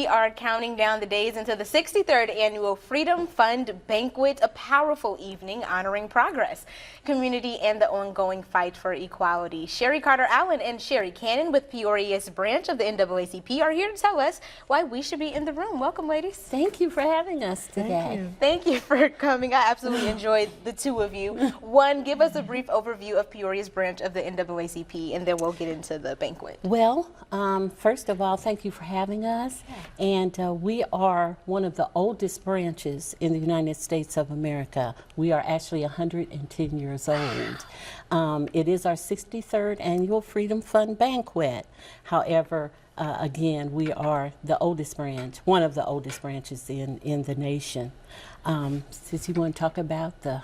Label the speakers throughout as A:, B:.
A: We are counting down the days until the 63rd Annual Freedom Fund Banquet, a powerful evening honoring progress, community, and the ongoing fight for equality. Sherry Carter-Allen and Sherry Cannon with Peoria's branch of the NAACP are here to tell us why we should be in the room. Welcome, ladies.
B: Thank you for having us today.
A: Thank you for coming. I absolutely enjoyed the two of you. One, give us a brief overview of Peoria's branch of the NAACP, and then we'll get into the banquet.
B: Well, first of all, thank you for having us. And we are one of the oldest branches in the United States of America. We are actually 110 years old. It is our 63rd Annual Freedom Fund Banquet. However, again, we are the oldest branch, one of the oldest branches in the nation. Since you want to talk about the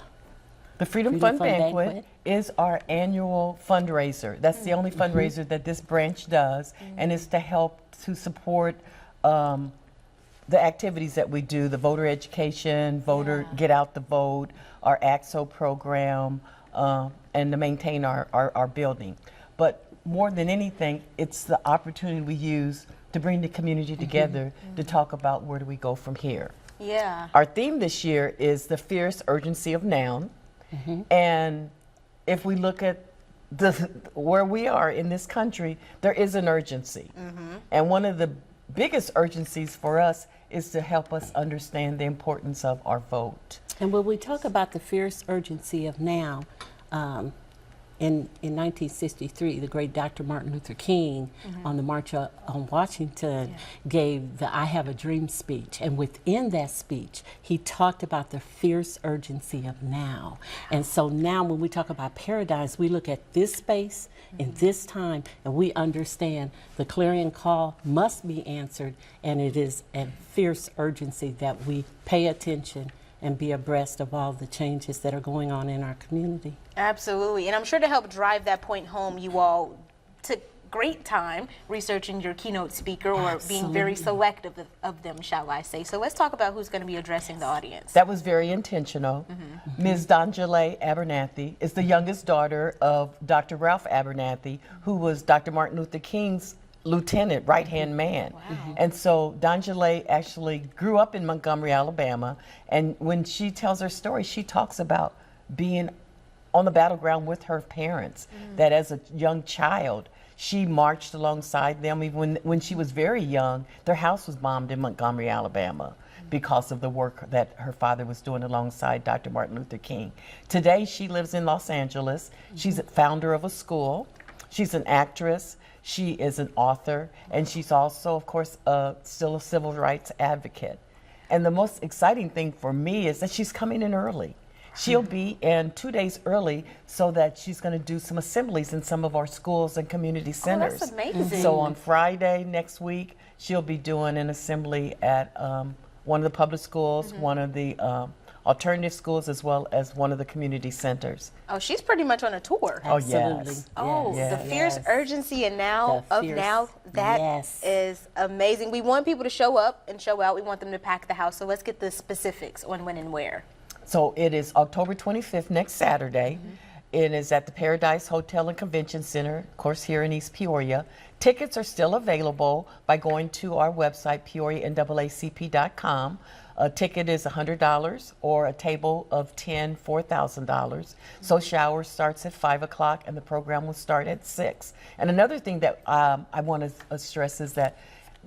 C: Freedom Fund Banquet is our annual fundraiser. That's the only fundraiser that this branch does, and is to help to support the activities that we do, the voter education, get out the vote, our AXO program, and to maintain our building. But more than anything, it's the opportunity we use to bring the community together to talk about where do we go from here.
A: Yeah.
C: Our theme this year is the fierce urgency of now. And if we look at where we are in this country, there is an urgency. And one of the biggest urgencies for us is to help us understand the importance of our vote.
B: And when we talk about the fierce urgency of now, in 1963, the great Dr. Martin Luther King on the March on Washington gave the I Have a Dream speech. And within that speech, he talked about the fierce urgency of now. And so now when we talk about paradigms, we look at this space in this time, and we understand the clarion call must be answered, and it is a fierce urgency that we pay attention and be abreast of all the changes that are going on in our community.
A: Absolutely. And I'm sure to help drive that point home, you all took great time researching your keynote speaker, or being very selective of them, shall I say. So let's talk about who's going to be addressing the audience.
C: That was very intentional. Ms. Donjale Abernathy is the youngest daughter of Dr. Ralph Abernathy, who was Dr. Martin Luther King's lieutenant, right-hand man. And so Donjale actually grew up in Montgomery, Alabama, and when she tells her story, she talks about being on the battleground with her parents, that as a young child, she marched alongside them. Even when she was very young, their house was bombed in Montgomery, Alabama, because of the work that her father was doing alongside Dr. Martin Luther King. Today, she lives in Los Angeles. She's a founder of a school. She's an actress. She is an author, and she's also, of course, still a civil rights advocate. And the most exciting thing for me is that she's coming in early. She'll be in 2 days early, so that she's going to do some assemblies in some of our schools and community centers.
A: Oh, that's amazing.
C: So on Friday next week, she'll be doing an assembly at one of the public schools, one of the alternative schools, as well as one of the community centers.
A: Oh, she's pretty much on a tour.
B: Absolutely.
C: Yes.
A: Oh,
C: Yes.
A: the fierce urgency and now
B: The
A: of
B: fierce-
A: now, that is amazing. We want people to show up and show out. We want them to pack the house. So let's get the specifics on when and where.
C: So it is October 25th, next Saturday. It is at the Paradise Hotel and Convention Center, of course, here in East Peoria. Tickets are still available by going to our website, PeoriaNAACP.com. A ticket is $100, or a table of 10, $4,000. So shower starts at 5 o'clock, and the program will start at 6. And another thing that I want to stress is that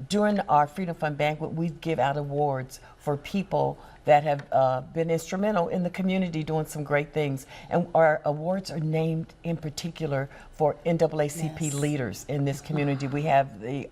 C: during our Freedom Fund Banquet, we give out awards for people that have been instrumental in the community doing some great things. And our awards are named in particular for NAACP leaders in this community. We have the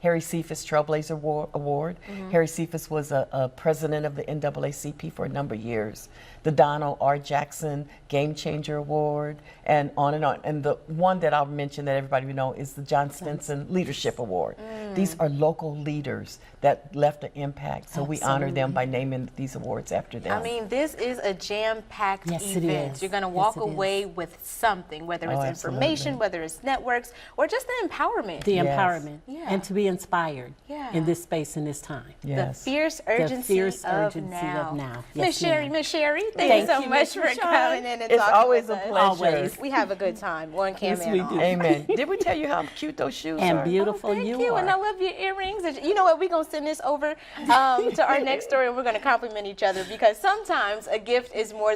C: Harry Cephas Trailblazer Award. Harry Cephas was a president of the NAACP for a number of years. The Donald R. Jackson Game Changer Award, and on and on. And the one that I'll mention that everybody will know is the John Stinson Leadership Award. These are local leaders that left an impact, so we honor them by naming these awards after them.
A: I mean, this is a jam-packed
B: Yes, it
A: event.
B: is.
A: You're going to
B: Yes,
A: walk
B: it is.
A: away with something, whether it's
C: Oh,
A: information,
C: absolutely.
A: whether it's networks, or just the empowerment.
B: The
C: Yes.
B: empowerment.
A: Yeah.
B: And to be inspired
A: Yeah.
B: in this space and this time.
C: Yes.
A: The fierce urgency,
B: fierce
A: of,
B: urgency
A: now.
B: of now.
A: Miss
B: Yes, ma'am.
A: Sherry, thank you
B: Thank
A: so
B: you,
A: much
B: Miss
A: for
B: Rashawn.
A: coming in and
C: It's
A: talking
C: always
A: with
C: a
A: us.
C: pleasure.
B: Always.
A: We have a good time on camera.
B: Yes, we
A: and
B: do.
A: off.
C: Amen. Did we tell you how cute those shoes
B: And
C: are?
B: beautiful
A: Thank
B: you
A: you,
B: are.
A: and I love your earrings. You know what? We're gonna send this over to our next story, and we're gonna compliment each other because sometimes a gift is more